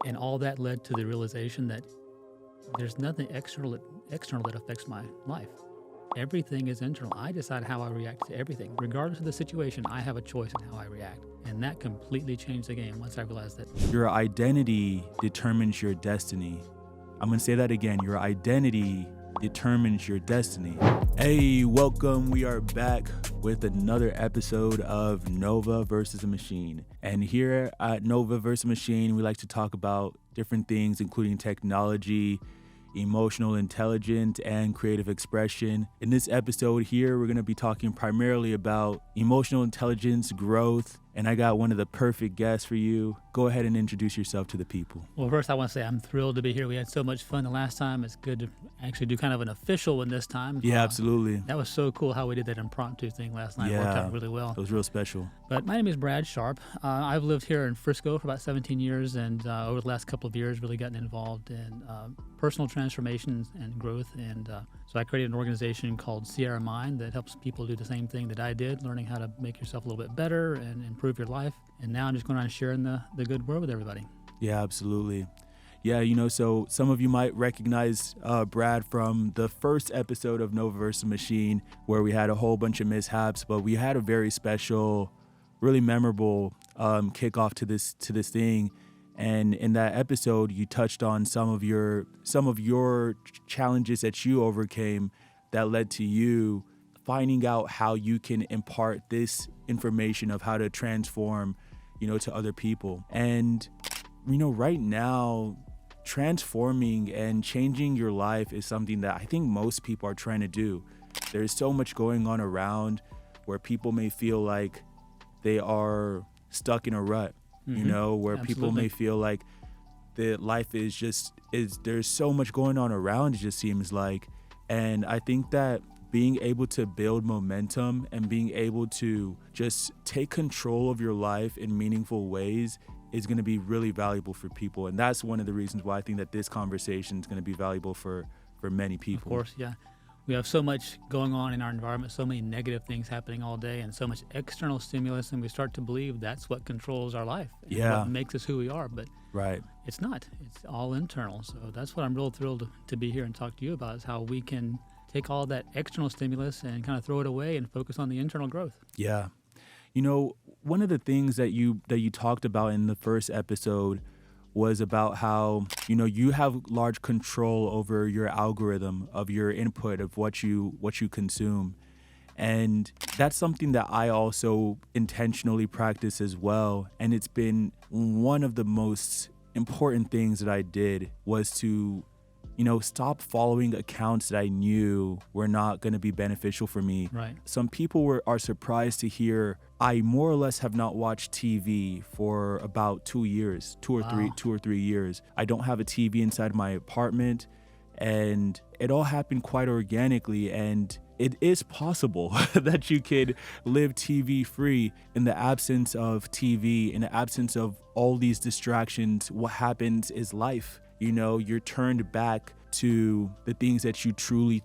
And all that led to the realization that there's nothing external that affects my life. Everything is internal. I decide how I react to everything. Regardless of the situation, I have a choice in how I react. And that completely changed the game once I realized that. Your identity determines your destiny. I'm going to say that again. Your identity determines your destiny. Hey, welcome. We are back with another episode of Nova versus a Machine. And here at Nova versus a Machine, we like to talk about different things, including technology, emotional intelligence, and creative expression. In this episode here, we're going to be talking primarily about emotional intelligence, growth, and I got one of the perfect guests for you. Go ahead and introduce yourself to the people. Well, first I want to say I'm thrilled to be here. We had so much fun the last time. It's good to actually do kind of an official one this time. Yeah, absolutely. That was so cool how we did that impromptu thing last night. It worked out really well. It was real special. But my name is Brad Sharp. I've lived here in Frisco for about 17 years, and over the last couple of years really gotten involved in personal transformations and growth. And so I created an organization called Sierra Mind that helps people do the same thing that I did, learning how to make yourself a little bit better and improve your life. And now I'm just going around sharing the good word with everybody. Yeah, absolutely. Yeah, so some of you might recognize Brad from the first episode of Nova vs. Machine, where we had a whole bunch of mishaps, but we had a very special, really memorable kickoff to this thing. And in that episode, you touched on some of your challenges that you overcame that led to you finding out how you can impart this information of how to transform, to other people. And, right now, transforming and changing your life is something that I think most people are trying to do. There's so much going on around where people may feel like they are stuck in a rut, where Absolutely. people may feel like the life there's so much going on around, it just seems like. And I think that being able to build momentum and being able to just take control of your life in meaningful ways is going to be really valuable for people. And that's one of the reasons why I think that this conversation is going to be valuable for many people. Of course, yeah. We have so much going on in our environment, so many negative things happening all day, and so much external stimulus, and we start to believe that's what controls our life, and what makes us who we are. But right, it's not. It's all internal. So that's what I'm real thrilled to be here and talk to you about, is how we can take all that external stimulus and kind of throw it away and focus on the internal growth. Yeah. One of the things that you talked about in the first episode was about how, you have large control over your algorithm of your input, of what you consume. And that's something that I also intentionally practice as well. And it's been one of the most important things that I did was to stop following accounts that I knew were not going to be beneficial for me. Right. Some people are surprised to hear I more or less have not watched TV for about 2 years, two or three years. I don't have a TV inside my apartment, and it all happened quite organically. And it is possible that you could live TV free in the absence of TV, in the absence of all these distractions. What happens is life. You're turned back to the things that you truly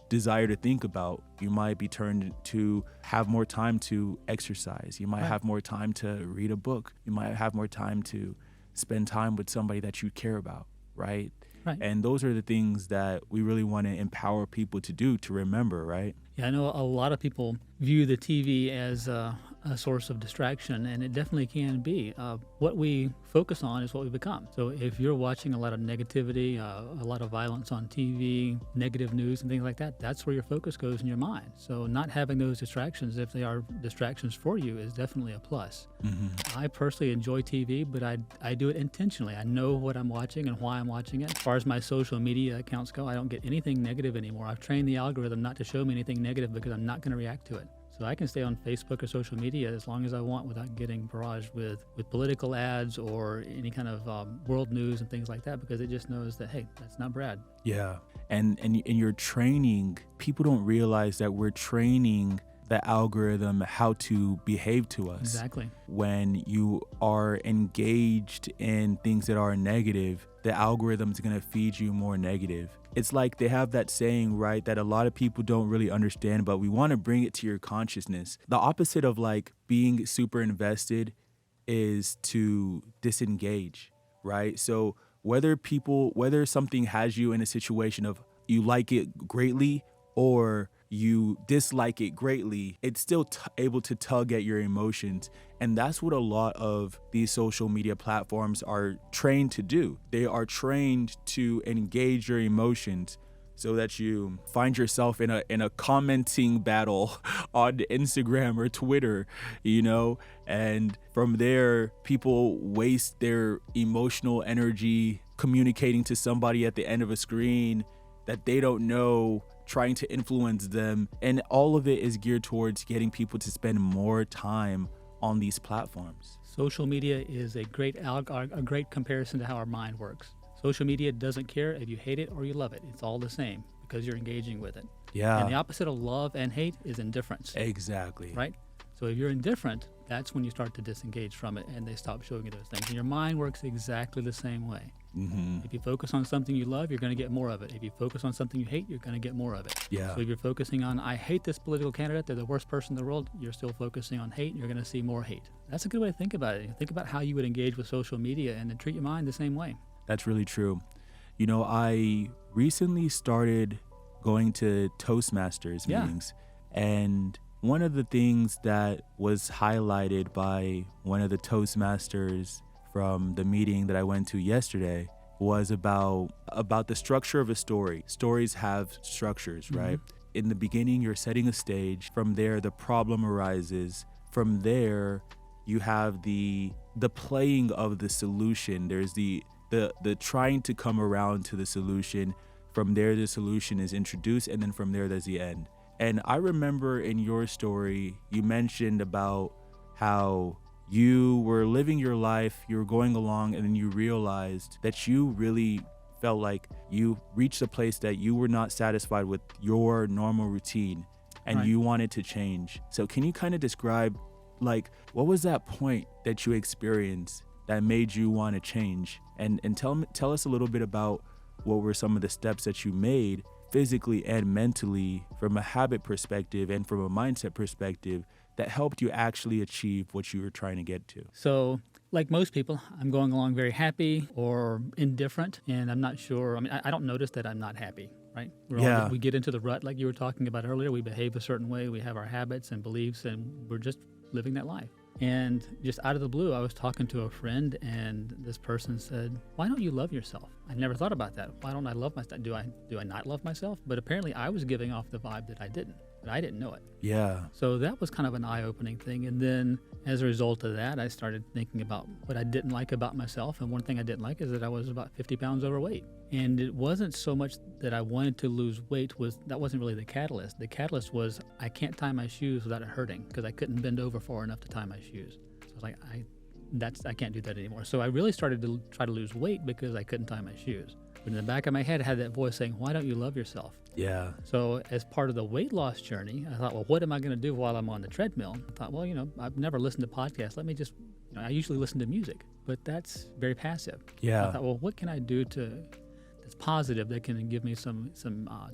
desire to think about. You might be turned to have more time to exercise. You might have more time to read a book. You might have more time to spend time with somebody that you care about, right? Right. And those are the things that we really want to empower people to do, to remember, right? Yeah, I know a lot of people view the TV as a source of distraction, and it definitely can be. What we focus on is what we become. So if you're watching a lot of negativity, a lot of violence on TV, negative news and things like that, that's where your focus goes in your mind. So not having those distractions, if they are distractions for you, is definitely a plus. Mm-hmm. I personally enjoy TV, but I do it intentionally. I know what I'm watching and why I'm watching it. As far as my social media accounts go, I don't get anything negative anymore. I've trained the algorithm not to show me anything negative because I'm not going to react to it. So I can stay on Facebook or social media as long as I want without getting barraged with political ads or any kind of world news and things like that, because it just knows that, hey, that's not Brad. Yeah. And in your training, people don't realize that we're training the algorithm how to behave to us. Exactly. When you are engaged in things that are negative, the algorithm is going to feed you more negative. It's like they have that saying, right, that a lot of people don't really understand, but we want to bring it to your consciousness. The opposite of like being super invested is to disengage, right? So whether something has you in a situation of you like it greatly or you dislike it greatly, it's still able to tug at your emotions. And that's what a lot of these social media platforms are trained to do. They are trained to engage your emotions so that you find yourself in a commenting battle on Instagram or Twitter, and from there people waste their emotional energy communicating to somebody at the end of a screen that they don't know, trying to influence them, and all of it is geared towards getting people to spend more time on these platforms. Social media is a great comparison to how our mind works. Social media doesn't care if you hate it or you love it. It's all the same because you're engaging with it. Yeah. And the opposite of love and hate is indifference. Exactly. Right? So if you're indifferent, that's when you start to disengage from it and they stop showing you those things. And your mind works exactly the same way. Mm-hmm. If you focus on something you love, you're going to get more of it. If you focus on something you hate, you're going to get more of it. Yeah. So if you're focusing on, I hate this political candidate, they're the worst person in the world, you're still focusing on hate, you're going to see more hate. That's a good way to think about it. Think about how you would engage with social media and then treat your mind the same way. That's really true. I recently started going to Toastmasters meetings, and one of the things that was highlighted by one of the Toastmasters from the meeting that I went to yesterday was about the structure of a story. Stories have structures, right? In the beginning, you're setting a stage. From there, the problem arises. From there, you have the playing of the solution. There's the trying to come around to the solution. From there, the solution is introduced, and then from there, there's the end. And I remember in your story, you mentioned about how you were living your life, you were going along, and then you realized that you really felt like you reached a place that you were not satisfied with your normal routine, and Right. you wanted to change. So can you kind of describe, what was that point that you experienced that made you want to change? And tell us a little bit about what were some of the steps that you made physically and mentally from a habit perspective and from a mindset perspective that helped you actually achieve what you were trying to get to. So, like most people, I'm going along very happy or indifferent, and I'm not sure. I mean, I don't notice that I'm not happy, right? We get into the rut like you were talking about earlier. We behave a certain way. We have our habits and beliefs, and we're just living that life. And just out of the blue, I was talking to a friend, and this person said, "Why don't you love yourself?" I never thought about that. Why don't I love myself? Do I not love myself? But apparently, I was giving off the vibe that I didn't. But I didn't know it. Yeah. So that was kind of an eye-opening thing. And then as a result of that, I started thinking about what I didn't like about myself. And one thing I didn't like is that I was about 50 pounds overweight. And it wasn't so much that I wanted to lose weight. That wasn't really the catalyst. The catalyst was I can't tie my shoes without it hurting because I couldn't bend over far enough to tie my shoes. So I was like, I can't do that anymore. So I really started to try to lose weight because I couldn't tie my shoes. But in the back of my head, I had that voice saying, "Why don't you love yourself?" Yeah. So as part of the weight loss journey, I thought, well, what am I going to do while I'm on the treadmill? I thought, well, I've never listened to podcasts. Let me just, I usually listen to music, but that's very passive. Yeah. I thought, well, what can I do that's positive that can give me some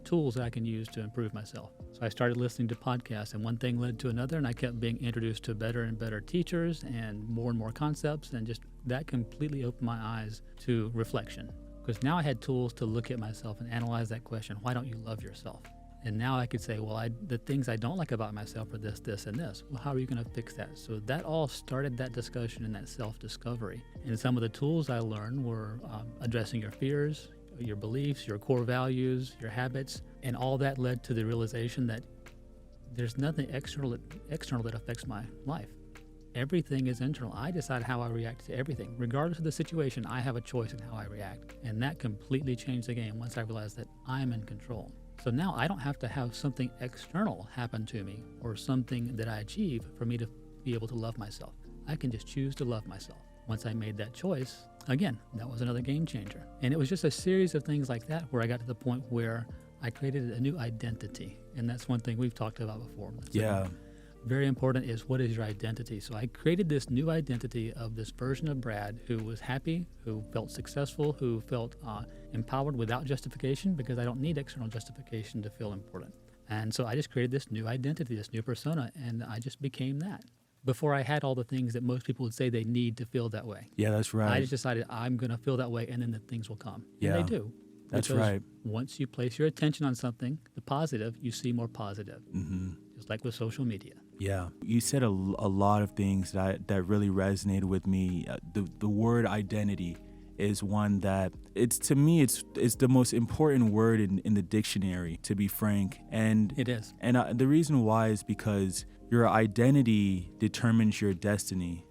tools that I can use to improve myself? So I started listening to podcasts, and one thing led to another, and I kept being introduced to better and better teachers and more concepts, and just that completely opened my eyes to reflection. Because now I had tools to look at myself and analyze that question, why don't you love yourself? And now I could say, well, the things I don't like about myself are this, this, and this. Well, how are you going to fix that? So that all started that discussion and that self-discovery. And some of the tools I learned were addressing your fears, your beliefs, your core values, your habits, and all that led to the realization that there's nothing external that affects my life. Everything is internal. I decide how I react to everything. Regardless of the situation, I have a choice in how I react. And that completely changed the game once I realized that I'm in control. So now I don't have to have something external happen to me or something that I achieve for me to be able to love myself. I can just choose to love myself. Once I made that choice, again, that was another game changer. And it was just a series of things like that where I got to the point where I created a new identity. And that's one thing we've talked about before. Yeah. Very important is, what is your identity? So I created this new identity of this version of Brad who was happy, who felt successful, who felt empowered without justification, because I don't need external justification to feel important. And so I just created this new identity, this new persona, and I just became that. before I had all the things that most people would say they need to feel that way. Yeah, that's I right. just decided I'm going to feel that way, and then the things will come. And Yeah, they do. that's Because right. once you place your attention on something, the positive, you see more positive. Just like with social media. Yeah, you said a lot of things that really resonated with me. The word identity is one that to me it's the most important word in the dictionary, to be frank. And It is. the reason why is because your identity determines your destiny.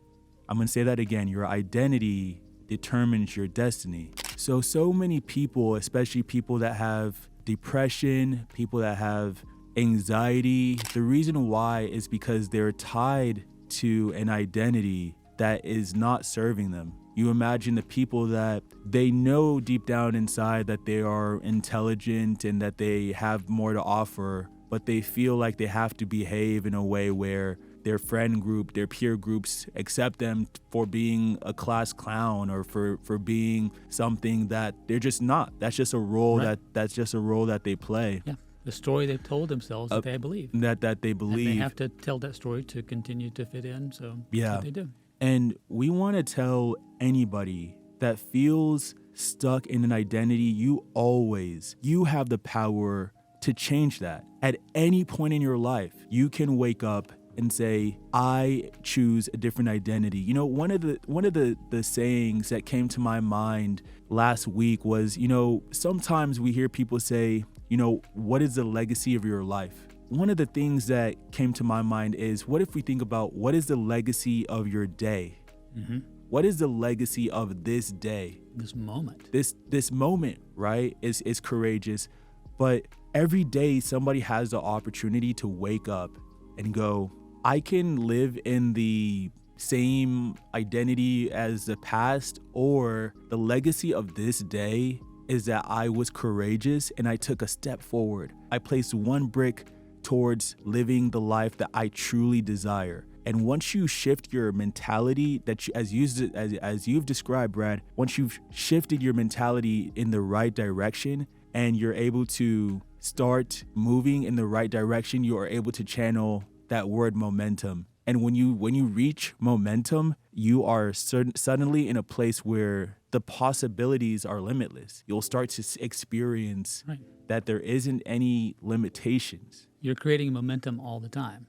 I'm going to say that again. Your identity determines your destiny. So many people, especially people that have depression, people that have anxiety, the reason why is because they're tied to an identity that is not serving them. You imagine the people that they know deep down inside that they are intelligent and that they have more to offer, but they feel like they have to behave in a way where their friend group, their peer groups accept them for being a class clown or for being something that they're just not. That's just a role Right. that's just a role that they play. Yeah. The story they've told themselves that they believe. That they And believe. they have to tell that story to continue to fit in. So that's Yeah. what they do. And we want to tell anybody that feels stuck in an identity, you have the power to change that. At any point in your life, you can wake up and say, I choose a different identity. You know, one of the sayings that came to my mind last week was, sometimes we hear people say, what is the legacy of your life? One of the things that came to my mind is, what if we think about what is the legacy of your day? What is the legacy of this day? This moment. This moment, right, is courageous. But every day somebody has the opportunity to wake up and go, I can live in the same identity as the past, or the legacy of this day is that I was courageous and I took a step forward. I placed one brick towards living the life that I truly desire. And once you shift your mentality, as you've described, Brad, once you've shifted your mentality in the right direction and you're able to start moving in the right direction, you are able to channel that word momentum. And when you reach momentum, you are suddenly in a place where the possibilities are limitless. You'll start to experience Right. that there isn't any limitations. You're creating momentum all the time,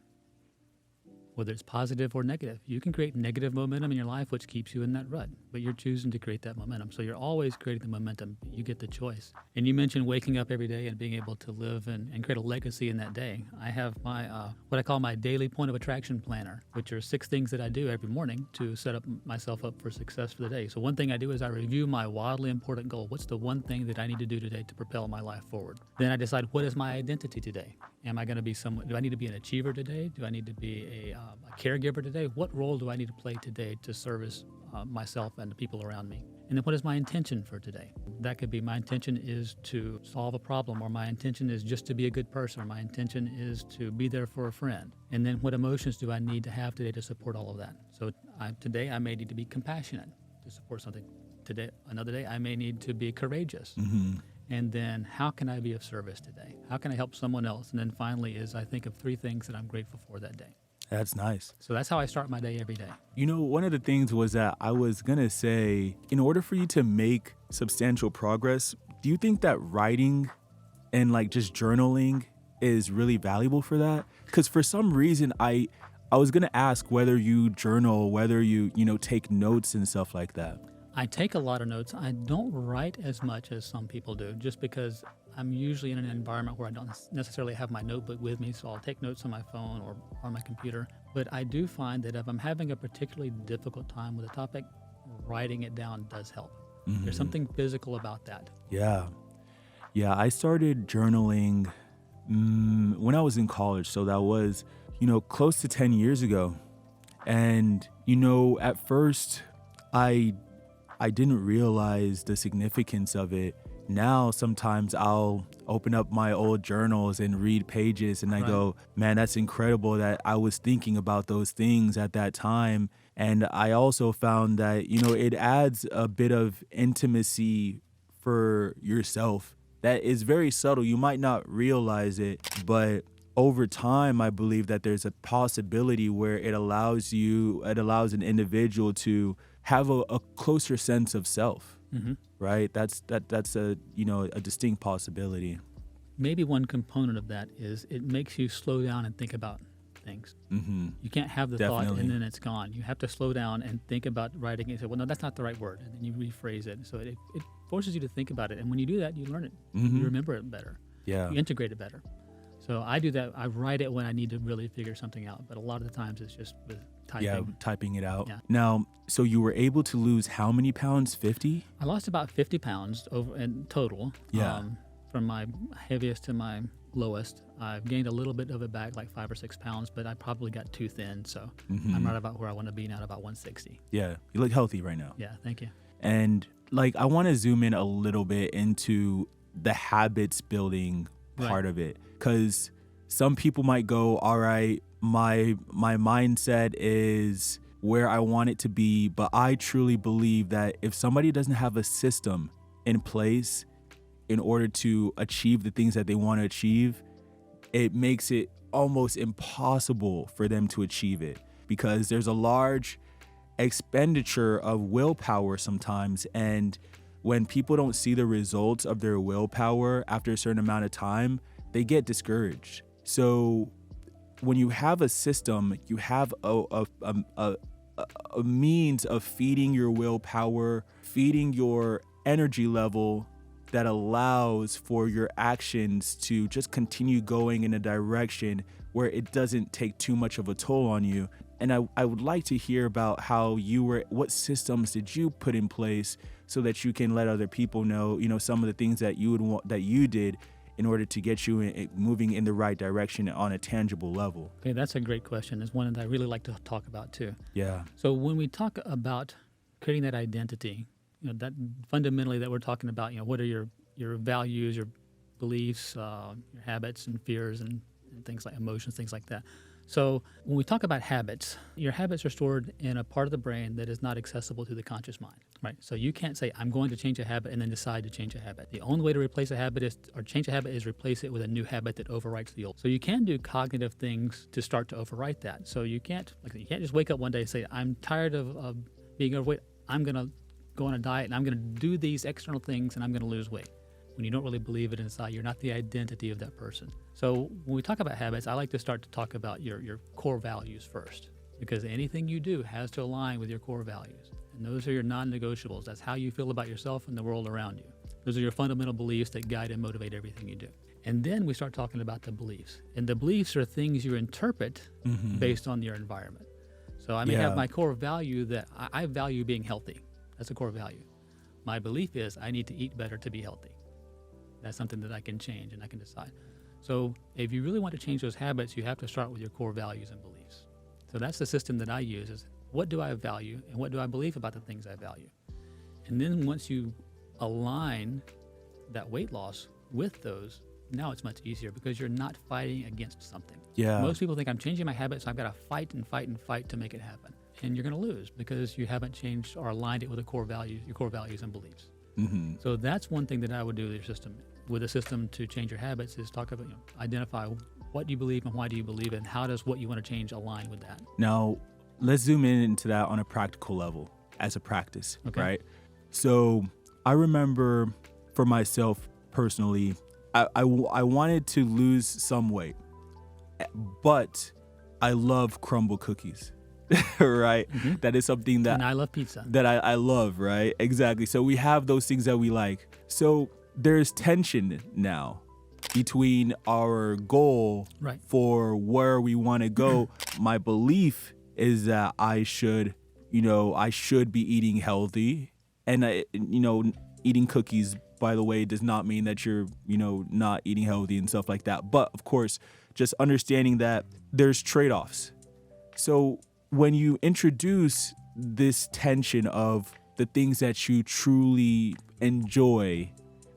whether it's positive or negative. You can create negative momentum in your life, which keeps you in that rut, but you're choosing to create that momentum. So you're always creating the momentum. You get the choice. And you mentioned waking up every day and being able to live and create a legacy in that day. I have my what I call my daily point of attraction planner, which are 6 things that I do every morning to set up myself up for success for the day. So one thing I do is I review my wildly important goal. What's the one thing that I need to do today to propel my life forward? Then I decide, what is my identity today? Am I going to be someone? Do I need to be an achiever today? Do I need to be a caregiver today? What role do I need to play today to service myself and the people around me? And then what is my intention for today? That could be, my intention is to solve a problem, or my intention is just to be a good person, or my intention is to be there for a friend. And then what emotions do I need to have today to support all of that? So today I may need to be compassionate to support something. Today, another day, I may need to be courageous. And then how can I be of service today? How can I help someone else? And then finally I think of 3 things that I'm grateful for that day. That's nice. So that's how I start my day every day. One of the things was that I was going to say, in order for you to make substantial progress, do you think that writing and just journaling is really valuable for that? Because for some reason, I was going to ask whether you journal, whether you take notes and stuff like that. I take a lot of notes. I don't write as much as some people do, just because I'm usually in an environment where I don't necessarily have my notebook with me, so I'll take notes on my phone or on my computer. But I do find that if I'm having a particularly difficult time with a topic, writing it down does help. There's something physical about that. Yeah. I started journaling when I was in college, so that was, close to 10 years ago. And, at first, I didn't realize the significance of it. Now, sometimes I'll open up my old journals and read pages and I go, man, that's incredible that I was thinking about those things at that time. And I also found that, it adds a bit of intimacy for yourself that is very subtle. You might not realize it, but over time, I believe that there's a possibility where it allows an individual to have a closer sense of self, Hmm. right? That's a, a distinct possibility. Maybe one component of that is it makes you slow down and think about things. Mm-hmm. You can't have the thought Definitely. and then it's gone. You have to slow down and think about writing it and say, well, no, that's not the right word. And then you rephrase it. So it forces you to think about it. And when you do that, you learn it. Mm-hmm. You remember it better. Yeah. You integrate it better. So I do that. I write it when I need to really figure something out. But a lot of the times it's just with typing. Yeah, typing it out. Yeah. Now, so you were able to lose how many pounds? 50? I lost about 50 pounds over in total. Yeah. From my heaviest to my lowest. I've gained a little bit of it back, like 5 or 6 pounds, but I probably got too thin. So Mm-hmm. I'm right about where I want to be now, at about 160. Yeah, you look healthy right now. Yeah, thank you. And like, I want to zoom in a little bit into the habits building part of it, because some people might go, all right, my mindset is where I want it to be, but I truly believe that if somebody doesn't have a system in place in order to achieve the things that they want to achieve, it makes it almost impossible for them to achieve it, because there's a large expenditure of willpower sometimes. And when people don't see the results of their willpower after a certain amount of time, they get discouraged. So when you have a system, you have a means of feeding your willpower, feeding your energy level, that allows for your actions to just continue going in a direction where it doesn't take too much of a toll on you. And I would like to hear about what systems did you put in place so that you can let other people know, some of the things that you did in order to get you moving in the right direction on a tangible level. Okay, that's a great question. It's one that I really like to talk about too. Yeah. So when we talk about creating that identity, that fundamentally that we're talking about, what are your values, your beliefs, your habits and fears and things like emotions, things like that. So when we talk about habits, your habits are stored in a part of the brain that is not accessible to the conscious mind, right? So you can't say, I'm going to change a habit and then decide to change a habit. The only way to replace a habit change a habit is replace it with a new habit that overwrites the old. So you can do cognitive things to start to overwrite that. So you can't just wake up one day and say, I'm tired of being overweight. I'm going to go on a diet and I'm going to do these external things and I'm going to lose weight. When you don't really believe it inside, you're not the identity of that person. So when we talk about habits, I like to start to talk about your core values first, because anything you do has to align with your core values. And those are your non-negotiables. That's how you feel about yourself and the world around you. Those are your fundamental beliefs that guide and motivate everything you do. And then we start talking about the beliefs. And the beliefs are things you interpret based on your environment. So I may have my core value that I value being healthy. That's a core value. My belief is I need to eat better to be healthy. That's something that I can change and I can decide. So if you really want to change those habits, you have to start with your core values and beliefs. So that's the system that I use, is what do I value and what do I believe about the things I value? And then once you align that weight loss with those, now it's much easier because you're not fighting against something. Yeah. Most people think I'm changing my habits, so I've got to fight and fight and fight to make it happen. And you're going to lose because you haven't changed or aligned it with your core values and beliefs. Mm-hmm. So that's one thing that I would do with a system to change your habits, is talk about, identify what do you believe and why do you believe it, and how does what you want to change align with that. Now, let's zoom into that on a practical level as a practice, right? So I remember for myself personally, I wanted to lose some weight, but I love crumble cookies. Right? Mm-hmm. That is something that... And I love pizza. That I love, right? Exactly. So we have those things that we like. So there's tension now between our goal for where we want to go. My belief is that I should be eating healthy. And, eating cookies, by the way, does not mean that you're, not eating healthy and stuff like that. But, of course, just understanding that there's trade-offs. So when you introduce this tension of the things that you truly enjoy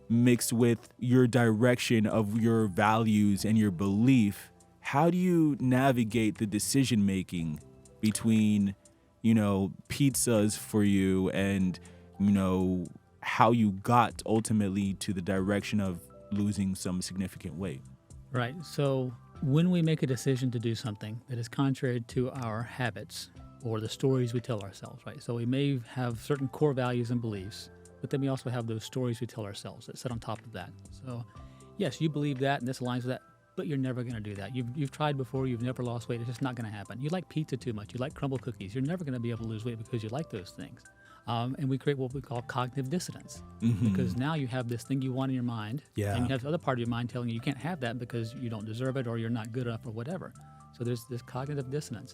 mixed with your direction of your values and your belief, how do you navigate the decision making between, pizzas for you and, how you got ultimately to the direction of losing some significant weight? Right. So When we make a decision to do something that is contrary to our habits or the stories we tell ourselves, right? So we may have certain core values and beliefs, but then we also have those stories we tell ourselves that sit on top of that. So yes, you believe that and this aligns with that, but you're never going to do that. You've tried before, you've never lost weight, it's just not going to happen. You like pizza too much, you like crumble cookies, you're never going to be able to lose weight because you like those things. And we create what we call cognitive dissonance, because now you have this thing you want in your mind, and you have the other part of your mind telling you can't have that because you don't deserve it or you're not good enough or whatever. So there's this cognitive dissonance.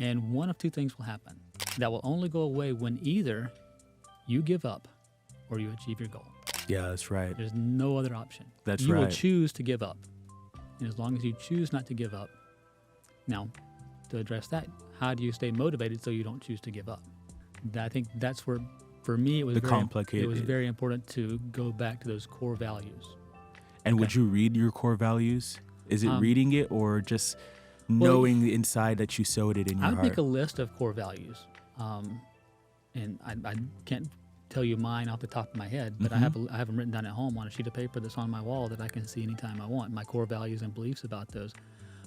And one of two things will happen that will only go away when either you give up or you achieve your goal. Yeah, that's right. There's no other option. That's you right. will choose to give up. And as long as you choose not to give up, now, to address that, how do you stay motivated so you don't choose to give up? I think that's where, for me, it was very important to go back to those core values. And would you read your core values? Is it reading it or just knowing inside that you sewed it in your heart? I would make a list of core values. And I can't tell you mine off the top of my head, but I have them written down at home on a sheet of paper that's on my wall that I can see anytime I want, my core values and beliefs about those.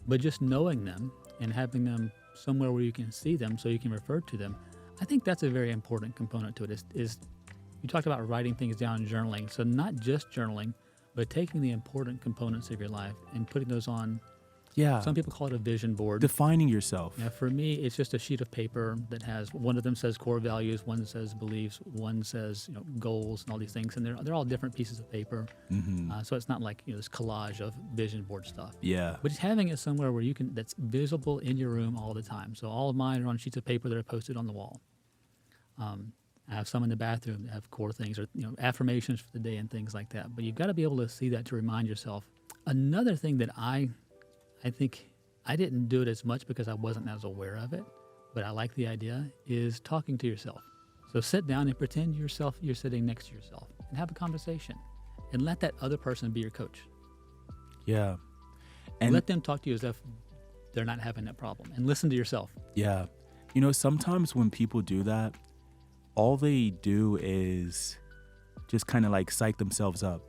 But just knowing them and having them somewhere where you can see them so you can refer to them, I think that's a very important component to it. Is you talked about writing things down and journaling. So not just journaling, but taking the important components of your life and putting those on. Yeah. Some people call it a vision board. Defining yourself. Yeah, for me, it's just a sheet of paper that has, one of them says core values, one says beliefs, one says goals and all these things, and they're all different pieces of paper. So it's not like this collage of vision board stuff. Yeah. But just having it somewhere where that's visible in your room all the time. So all of mine are on sheets of paper that are posted on the wall. I have some in the bathroom that have core things or affirmations for the day and things like that. But you've got to be able to see that to remind yourself. Another thing that I think I didn't do it as much because I wasn't as aware of it, but I like the idea, is talking to yourself. So sit down and pretend you're sitting next to yourself and have a conversation and let that other person be your coach. Yeah. And let them talk to you as if they're not having that problem and listen to yourself. Yeah. Sometimes when people do that, all they do is just kind of like psych themselves up.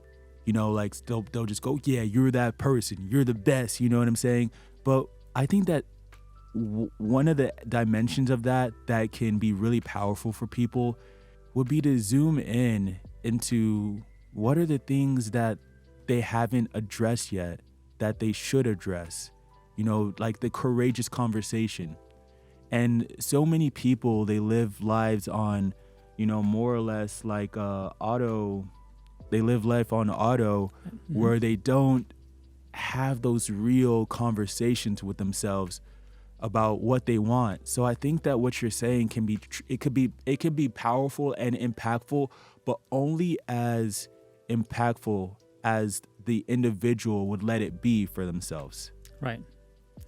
Like they'll just go, yeah, you're that person, you're the best, you know what I'm saying? But I think that one of the dimensions of that can be really powerful for people would be to zoom into what are the things that they haven't addressed yet that they should address, like the courageous conversation. And so many people, they live lives on, more or less like they live life on auto, where they don't have those real conversations with themselves about what they want. So I think that what you're saying can be powerful and impactful, but only as impactful as the individual would let it be for themselves. Right.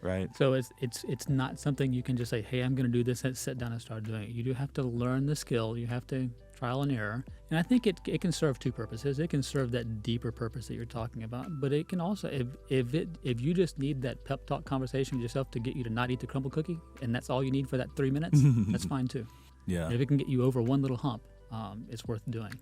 Right. So it's not something you can just say, hey, I'm going to do this and sit down and start doing it. You do have to learn the skill. You have to trial and error. And I think it can serve two purposes. It can serve that deeper purpose that you're talking about, but it can also, if you just need that pep talk conversation with yourself to get you to not eat the crumble cookie, and that's all you need for that 3 minutes, that's fine too. Yeah. And if it can get you over one little hump, it's worth doing.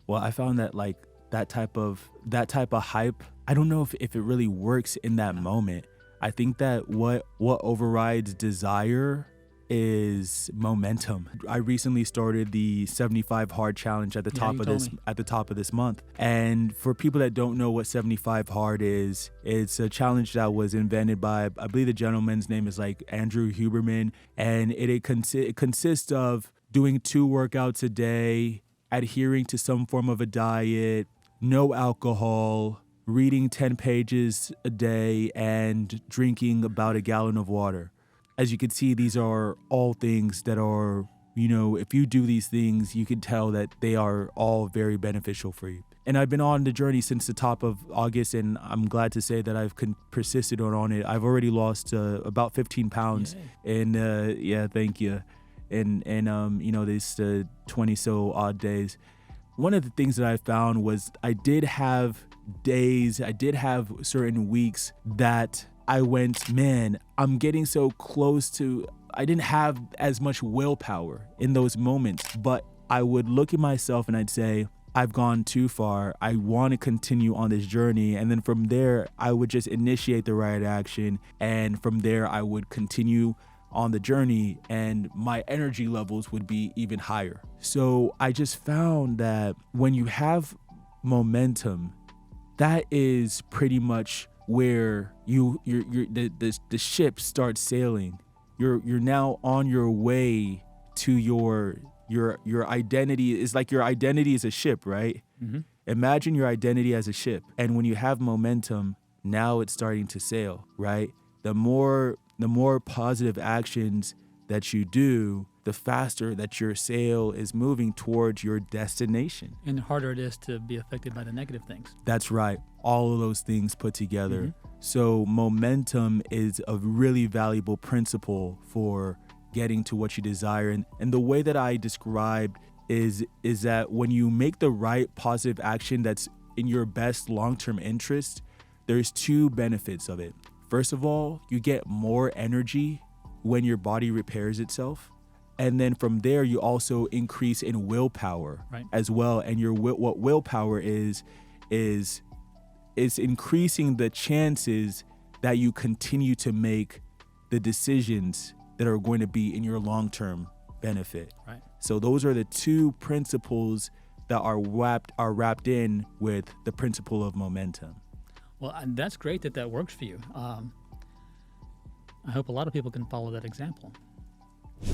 Well, I found that like that type of hype, I don't know if it really works in that moment. I think that what overrides desire is momentum. I recently started the 75 hard challenge at the top of this month. And for people that don't know what 75 hard is, it's a challenge that was invented by, I believe the gentleman's name is like Andrew Huberman, and it consists of doing 2 workouts a day, adhering to some form of a diet, no alcohol, reading 10 pages a day, and drinking about a gallon of water. As you can see, these are all things that are, if you do these things, you can tell that they are all very beneficial for you. And I've been on the journey since the top of August, and I'm glad to say that I've persisted on it. I've already lost about 15 pounds. Yay. And yeah, thank you. And these 20 so odd days. One of the things that I found was I did have certain weeks that I went, man, I'm getting so close to, I didn't have as much willpower in those moments, but I would look at myself and I'd say, I've gone too far. I want to continue on this journey. And then from there, I would just initiate the right action. And from there, I would continue on the journey and my energy levels would be even higher. So I just found that when you have momentum, that is pretty much where the ship starts sailing. You're now on your way to your identity. Is like your identity is a ship, right? Mm-hmm. Imagine your identity as a ship, and when you have momentum, now it's starting to sail, right? The more positive actions that you do, the faster that your sail is moving towards your destination. And the harder it is to be affected by the negative things. That's right. All of those things put together. Mm-hmm. So momentum is a really valuable principle for getting to what you desire. And the way that I described is that when you make the right positive action that's in your best long-term interest, there's two benefits of it. First of all, you get more energy when your body repairs itself. And then from there, you also increase in willpower, right, as well. And what willpower is increasing the chances that you continue to make the decisions that are going to be in your long-term benefit. Right. So those are the two principles that are wrapped in with the principle of momentum. Well, and that's great that works for you. I hope a lot of people can follow that example.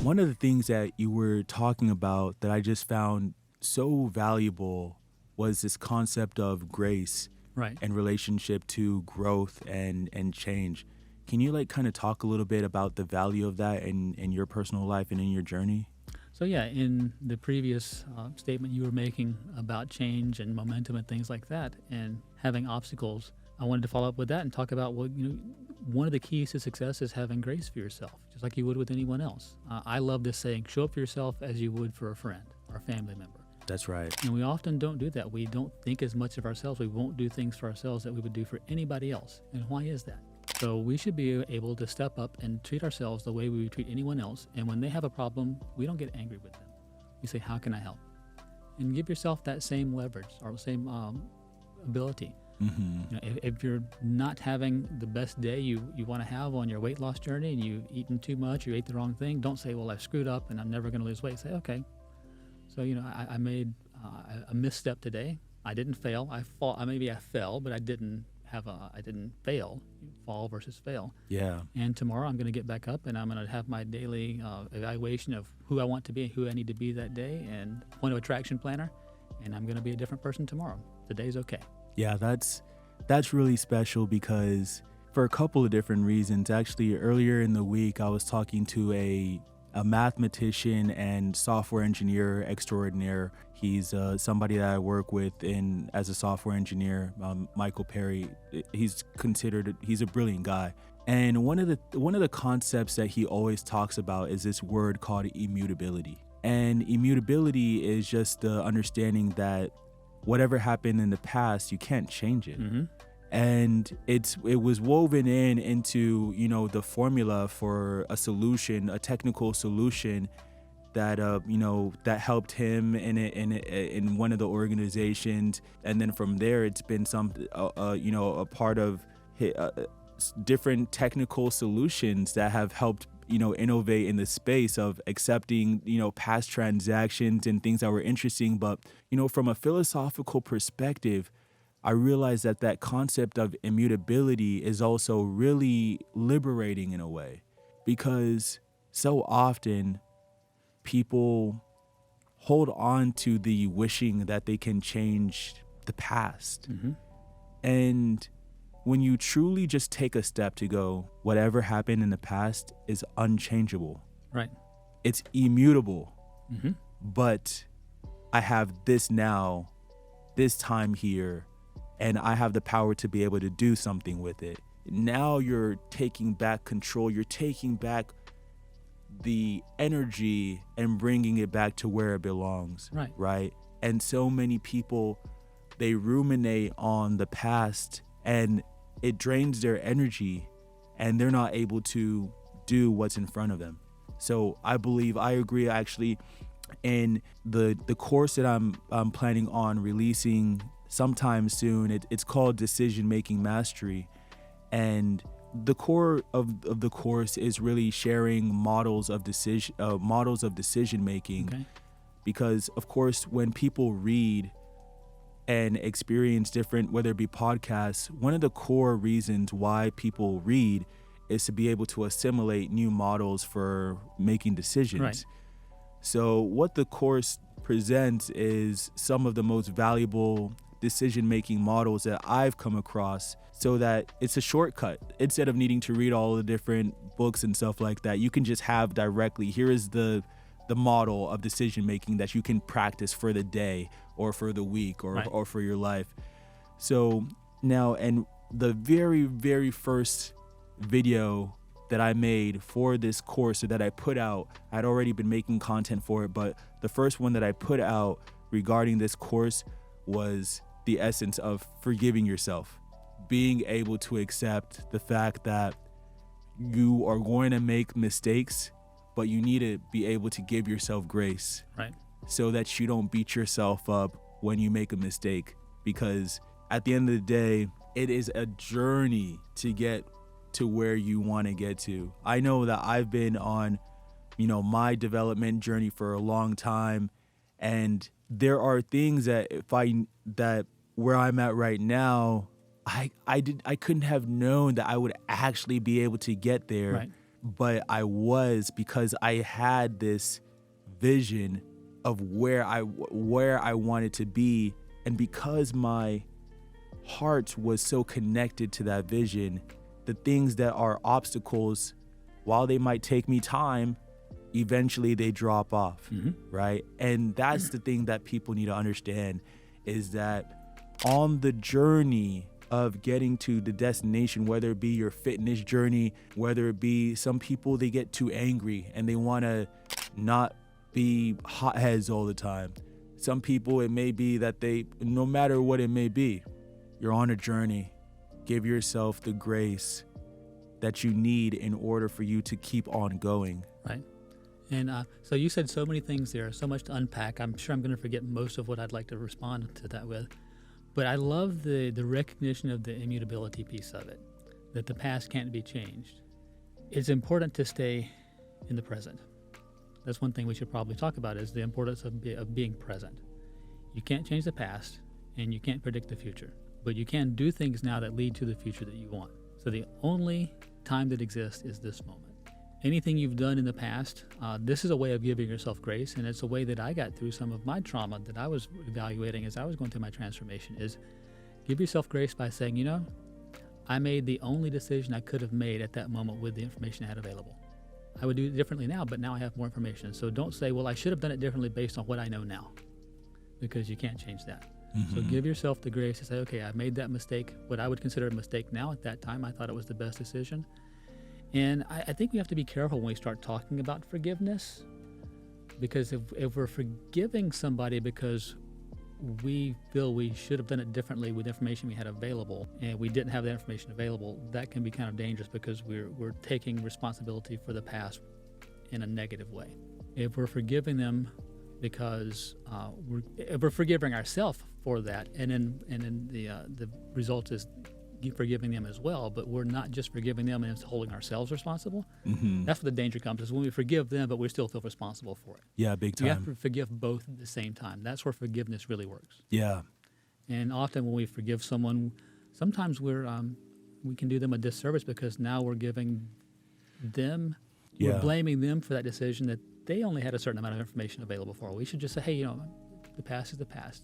One of the things that you were talking about that I just found so valuable was this concept of grace, right, in relationship to growth and change. Can you kind of talk a little bit about the value of that in your personal life and in your journey? So yeah, in the previous statement you were making about change and momentum and things like that and having obstacles, I wanted to follow up with that and talk about, one of the keys to success is having grace for yourself, just like you would with anyone else. I love this saying, show up for yourself as you would for a friend or a family member. That's right. And we often don't do that. We don't think as much of ourselves. We won't do things for ourselves that we would do for anybody else. And why is that? So we should be able to step up and treat ourselves the way we would treat anyone else. And when they have a problem, we don't get angry with them. You say, how can I help? And give yourself that same leverage or same ability. Mm-hmm. If you're not having the best day you want to have on your weight loss journey and you've eaten too much, you ate the wrong thing, don't say, well, I screwed up and I'm never going to lose weight. Say, okay. So, I made a misstep today. I didn't fail. Maybe I fell, but I didn't fail. Fall versus fail. Yeah. And tomorrow I'm going to get back up and I'm going to have my daily evaluation of who I want to be, who I need to be that day, and point of attraction planner. And I'm going to be a different person tomorrow. Today's okay. Yeah, that's really special because for a couple of different reasons. Actually, earlier in the week, I was talking to a mathematician and software engineer extraordinaire. He's somebody that I work with as a software engineer, Michael Perry. He's a brilliant guy. And one of the concepts that he always talks about is this word called immutability. And immutability is just the understanding that whatever happened in the past, you can't change it. Mm-hmm. And it was woven into the formula for a solution, a technical solution that that helped him in one of the organizations. And then from there, it's been a part of different technical solutions that have helped innovate in the space of accepting past transactions and things that were interesting. But from a philosophical perspective, I realized that concept of immutability is also really liberating in a way, because so often people hold on to the wishing that they can change the past. Mm-hmm. And when you truly just take a step to go, whatever happened in the past is unchangeable. Right. It's immutable. Mm-hmm. But I have this now, this time here, and I have the power to be able to do something with it. Now you're taking back control. You're taking back the energy and bringing it back to where it belongs. Right. Right. And so many people, they ruminate on the past and it drains their energy and they're not able to do what's in front of them. So I agree. Actually, And the course that I'm planning on releasing sometime soon, it's called Decision Making Mastery. And the core of the course is really sharing models of decision making. Okay. Because of course, when people read and experience different, whether it be podcasts, one of the core reasons why people read is to be able to assimilate new models for making decisions. Right. So what the course presents is some of the most valuable decision-making models that I've come across, so that it's a shortcut. Instead of needing to read all the different books and stuff like that, you can just have directly, here is the model of decision-making that you can practice for the day or for the week or, Right. or for your life. So now, and the very, very first video that I made for this course, or that I put out, I'd already been making content for it, but the first one that I put out regarding this course was the essence of forgiving yourself, being able to accept the fact that you are going to make mistakes, but you need to be able to give yourself grace, Right. so that you don't beat yourself up when you make a mistake. Because at the end of the day, it is a journey to get to where you want to get to. I know that I've been on, my development journey for a long time, and there are things that where I'm at right now, I couldn't have known that I would actually be able to get there. Right. But I was, because I had this vision of where I wanted to be, and because my heart was so connected to that vision, the things that are obstacles, while they might take me time, eventually they drop off, right? And that's the thing that people need to understand, is that on the journey of getting to the destination, whether it be your fitness journey, whether it be, some people, they get too angry and they want to not be hotheads all the time. Some people, it may be that no matter what it may be, you're on a journey. Give yourself the grace that you need in order for you to keep on going. Right. And so you said so many things there, so much to unpack. I'm sure I'm going to forget most of what I'd like to respond to that with. But I love the recognition of the immutability piece of it, that the past can't be changed. It's important to stay in the present. That's one thing we should probably talk about, is the importance of being present. You can't change the past, and you can't predict the future, but you can do things now that lead to the future that you want. So the only time that exists is this moment. Anything you've done in the past, this is a way of giving yourself grace, and it's a way that I got through some of my trauma that I was evaluating as I was going through my transformation, is give yourself grace by saying, I made the only decision I could have made at that moment with the information I had available. I would do it differently now, but now I have more information. So don't say, well, I should have done it differently based on what I know now, because you can't change that. So give yourself the grace to say, okay, I made that mistake, what I would consider a mistake now. At that time, I thought it was the best decision. And I think we have to be careful when we start talking about forgiveness, because if we're forgiving somebody because we feel we should have done it differently with information we had available, and we didn't have that information available, that can be kind of dangerous, because we're taking responsibility for the past in a negative way. If we're forgiving them because if we're forgiving ourselves for that, and then the result is forgiving them as well, but we're not just forgiving them and holding ourselves responsible. That's where the danger comes, is when we forgive them but we still feel responsible for it. Yeah, big time. You have to forgive both at the same time. That's where forgiveness really works. Yeah. And often when we forgive someone, sometimes we can do them a disservice, because now we're giving them, we're blaming them for that decision that they only had a certain amount of information available for. We should just say, hey, the past is the past.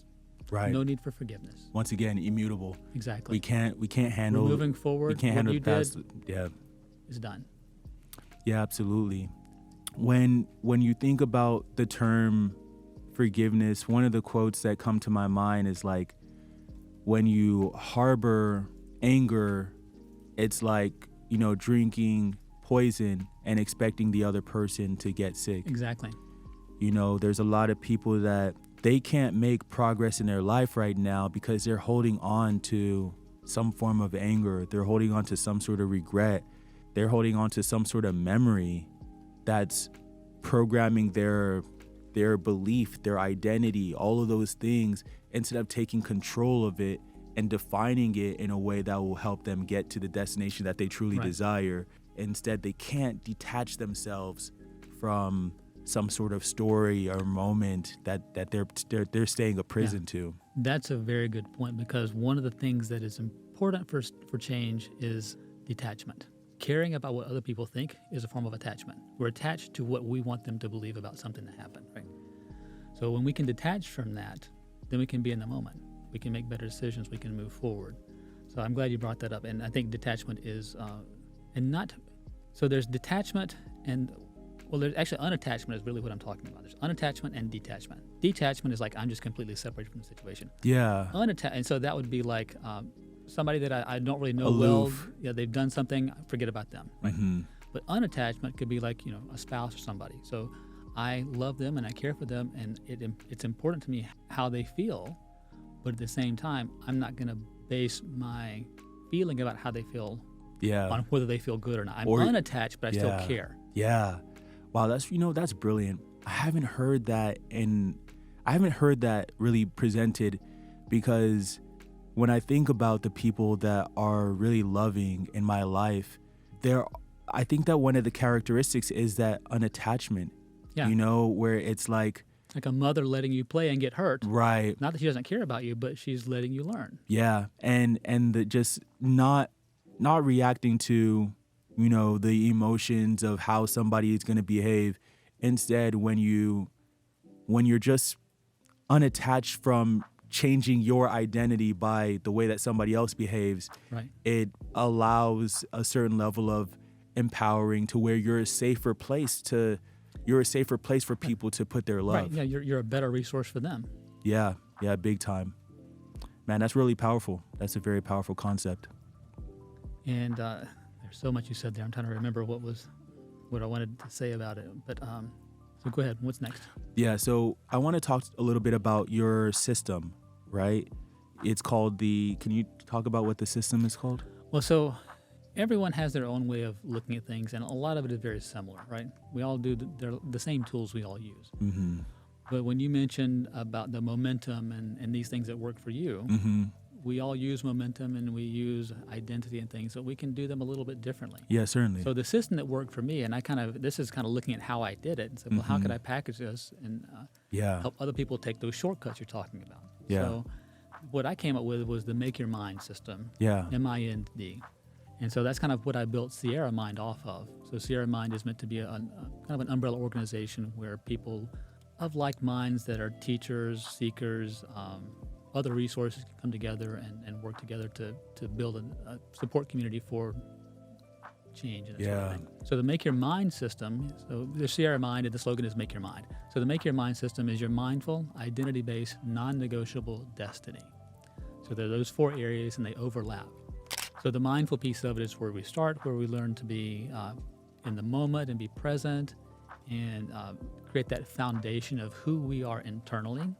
Right. No need for forgiveness. Once again, immutable. Exactly. We can't handle. We're moving forward. We can't handle the past. Yeah. Is done. Yeah, absolutely. When you think about the term forgiveness, one of the quotes that come to my mind is like, when you harbor anger, it's like, drinking poison and expecting the other person to get sick. Exactly. There's a lot of people that they can't make progress in their life right now because they're holding on to some form of anger. They're holding on to some sort of regret. They're holding on to some sort of memory that's programming their their belief, their identity, all of those things, instead of taking control of it and defining it in a way that will help them get to the destination that they truly desire. Instead, they can't detach themselves from some sort of story or moment that they're staying a prison to. That's a very good point, because one of the things that is important for change is detachment. Caring about what other people think is a form of attachment. We're attached to what we want them to believe about something that happened, right? So when we can detach from that, then we can be in the moment. We can make better decisions. We can move forward. So I'm glad you brought that up. And I think detachment is, so there's detachment there's actually unattachment is really what I'm talking about. There's unattachment and detachment. Detachment is like I'm just completely separated from the situation. Yeah. And so that would be like somebody that I don't really know Aloof. well. Yeah, they've done something, forget about them. Right? Mm-hmm. But unattachment could be like, a spouse or somebody. So I love them and I care for them, and it's important to me how they feel. But at the same time, I'm not going to base my feeling about how they feel on whether they feel good or not. I'm unattached, but I still care. Yeah. Wow, that's brilliant. I haven't heard that really presented, because when I think about the people that are really loving in my life, I think that one of the characteristics is that unattachment. Yeah. Where it's like a mother letting you play and get hurt. Right. Not that she doesn't care about you, but she's letting you learn. Yeah. And just not reacting to, the emotions of how somebody is going to behave. Instead, when you're just unattached from changing your identity by the way that somebody else behaves, right, it allows a certain level of empowering to where you're a safer place for people to put their love. Right. Yeah, you're a better resource for them. Yeah, big time. Man, that's really powerful. That's a very powerful concept. And there's so much you said there. I'm trying to remember what I wanted to say about it. But so go ahead. What's next? Yeah, so I want to talk a little bit about your system, right? It's called can you talk about what the system is called? Well, so everyone has their own way of looking at things, and a lot of it is very similar, right? We all do the same tools we all use. Mm-hmm. But when you mentioned about the momentum and these things that work for you, mm-hmm. we all use momentum and we use identity and things, so we can do them a little bit differently. Yeah, certainly. So the system that worked for me, and this is kind of looking at how I did it, and said, well, how could I package this and help other people take those shortcuts you're talking about? Yeah. So what I came up with was the Make Your Mind system, Yeah. MIND. And so that's kind of what I built Sierra Mind off of. So Sierra Mind is meant to be a kind of an umbrella organization where people of like minds that are teachers, seekers, other resources can come together and work together to build a support community for change and that sort of thing. So the Make Your Mind system, so the Sierra Mind, and the slogan is Make Your Mind. So the Make Your Mind system is your mindful, identity-based, non-negotiable destiny. So there are those 4 areas and they overlap. So the mindful piece of it is where we start, where we learn to be in the moment and be present and create that foundation of who we are internally.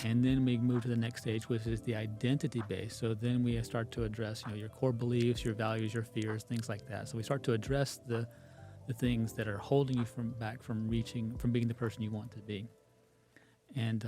And then we move to the next stage, which is the identity base. So then we start to address, your core beliefs, your values, your fears, things like that. So we start to address the things that are holding you from being the person you want to be. And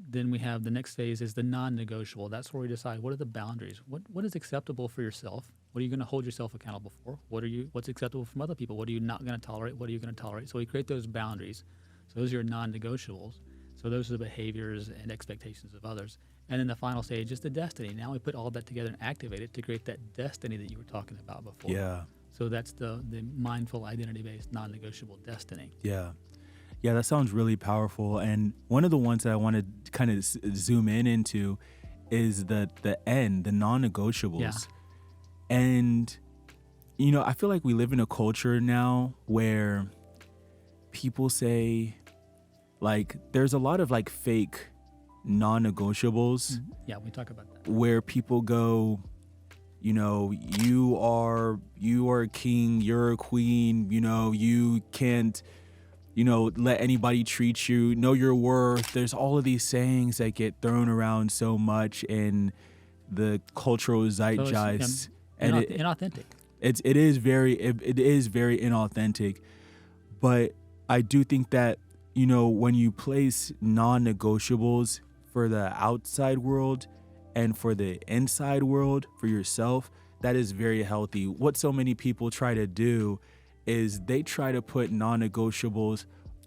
then we have the next phase is the non-negotiable. That's where we decide what are the boundaries. What is acceptable for yourself? What are you going to hold yourself accountable for? What's acceptable from other people? What are you not going to tolerate? What are you going to tolerate? So we create those boundaries. So those are your non-negotiables. So those are the behaviors and expectations of others. And then the final stage is the destiny. Now we put all that together and activate it to create that destiny that you were talking about before. Yeah. So that's the mindful, identity-based, non-negotiable destiny. Yeah. Yeah, that sounds really powerful. And one of the ones that I want to kind of zoom into is the non-negotiables. Yeah. And, I feel like we live in a culture now where people say, like, there's a lot of, like, fake non-negotiables. Yeah, we talk about that. Where people go, you are a king, you're a queen, you can't, let anybody treat you, know your worth. There's all of these sayings that get thrown around so much in the cultural zeitgeist. So inauthentic. It is very inauthentic. But I do think that, when you place non-negotiables for the outside world and for the inside world for yourself, that is very healthy. What so many people try to do is they try to put non-negotiables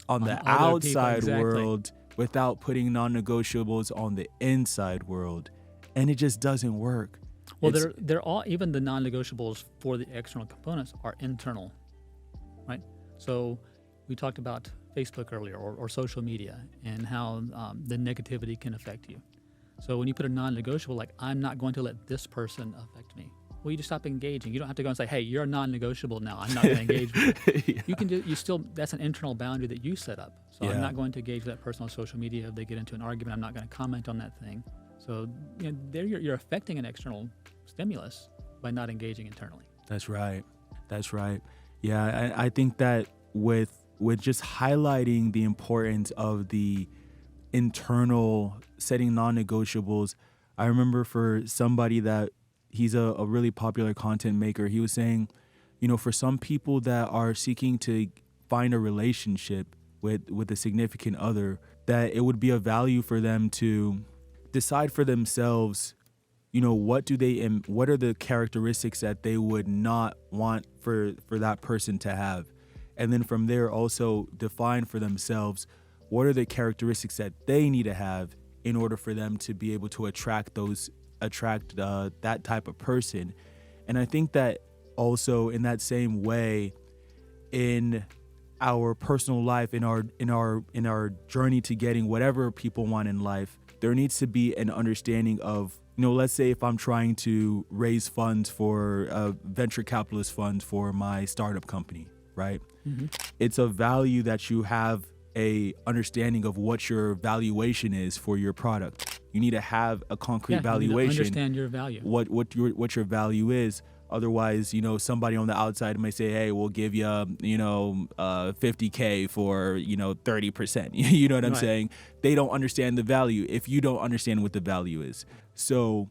on the outside world without putting non-negotiables on the inside world, and it just doesn't work. Well, they're all, even the non-negotiables for the external components are internal, right? So we talked about Facebook earlier, or social media, and how the negativity can affect you. So when you put a non-negotiable, like, I'm not going to let this person affect me, well, you just stop engaging. You don't have to go and say, hey, you're a non-negotiable now, I'm not going to engage with you. Yeah. You can that's an internal boundary that you set up. So I'm not going to engage with that person on social media. If they get into an argument, I'm not going to comment on that thing. So there you're affecting an external stimulus by not engaging internally. That's right. Yeah, I think that with just highlighting the importance of the internal setting non-negotiables, I remember for somebody that he's a really popular content maker, he was saying, for some people that are seeking to find a relationship with a significant other, that it would be of value for them to decide for themselves, what are the characteristics that they would not want for that person to have. And then from there also define for themselves what are the characteristics that they need to have in order for them to be able to attract that type of person. And I think that also in that same way, in our personal life, in our journey to getting whatever people want in life, there needs to be an understanding of, let's say if I'm trying to raise funds for venture capitalist funds for my startup company, right? Mm-hmm. It's a value that you have a understanding of what your valuation is for your product. You need to have a concrete valuation. You need to understand your value. What your value is. Otherwise, somebody on the outside may say, hey, we'll give you, $50K for, 30%. You know what I'm saying? They don't understand the value if you don't understand what the value is. So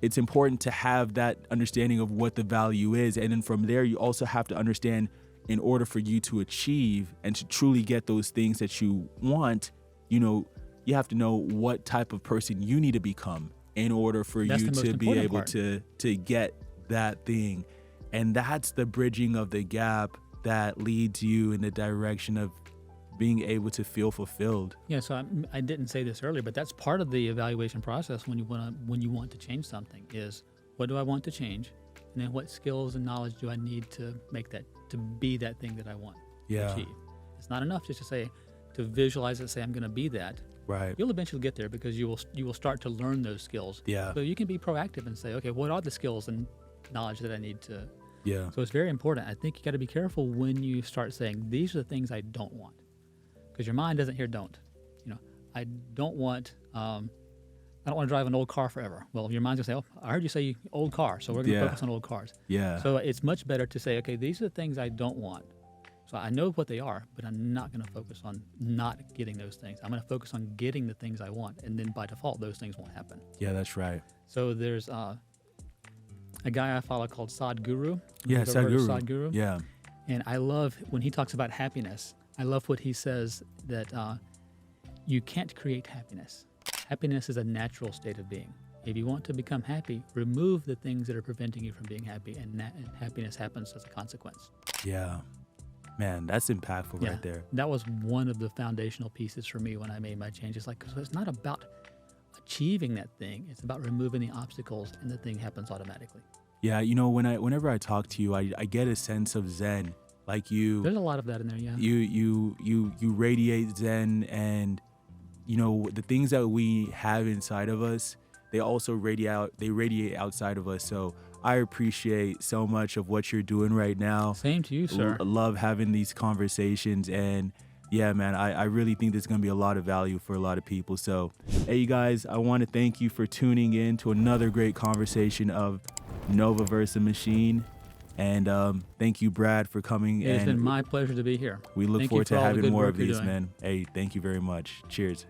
it's important to have that understanding of what the value is. And then from there, you also have to understand, in order for you to achieve and to truly get those things that you want, you have to know what type of person you need to become in order for you to be able to get that thing. And that's the bridging of the gap that leads you in the direction of being able to feel fulfilled. Yeah, so I didn't say this earlier, but that's part of the evaluation process when you want to change something is, what do I want to change? And then what skills and knowledge do I need to make that, to be that thing that I want to achieve? It's not enough just to visualize it, say I'm going to be that. Right. You'll eventually get there because you will start to learn those skills. Yeah. So you can be proactive and say, okay, what are the skills and knowledge that I need to? Yeah. So it's very important. I think you got to be careful when you start saying, these are the things I don't want, because your mind doesn't hear don't. I don't want to drive an old car forever. Well, your mind's gonna say, oh, I heard you say old car, so we're gonna focus on old cars. Yeah. So it's much better to say, okay, these are the things I don't want. So I know what they are, but I'm not going to focus on not getting those things. I'm going to focus on getting the things I want, and then by default, those things won't happen. Yeah, that's right. So there's a guy I follow called Sadhguru. Yeah, Sadhguru. Yeah. And I love when he talks about happiness. I love what he says, that you can't create happiness. Happiness is a natural state of being. If you want to become happy, remove the things that are preventing you from being happy, and happiness happens as a consequence. Yeah. Man, that's impactful right there. That was one of the foundational pieces for me when I made my changes. Like, 'cause it's not about achieving that thing; it's about removing the obstacles, and the thing happens automatically. Yeah, whenever I talk to you, I get a sense of Zen. Like you, there's a lot of that in there. Yeah. You radiate Zen, and the things that we have inside of us, they also radiate outside of us. So I appreciate so much of what you're doing right now. Same to you, sir. Love having these conversations, and yeah, man, I really think there's going to be a lot of value for a lot of people. So, hey, you guys, I want to thank you for tuning in to another great conversation of Nova Versa Machine. And thank you, Brad, for coming. It's been my pleasure to be here. We look forward to having more of these, man. Hey, thank you very much. Cheers.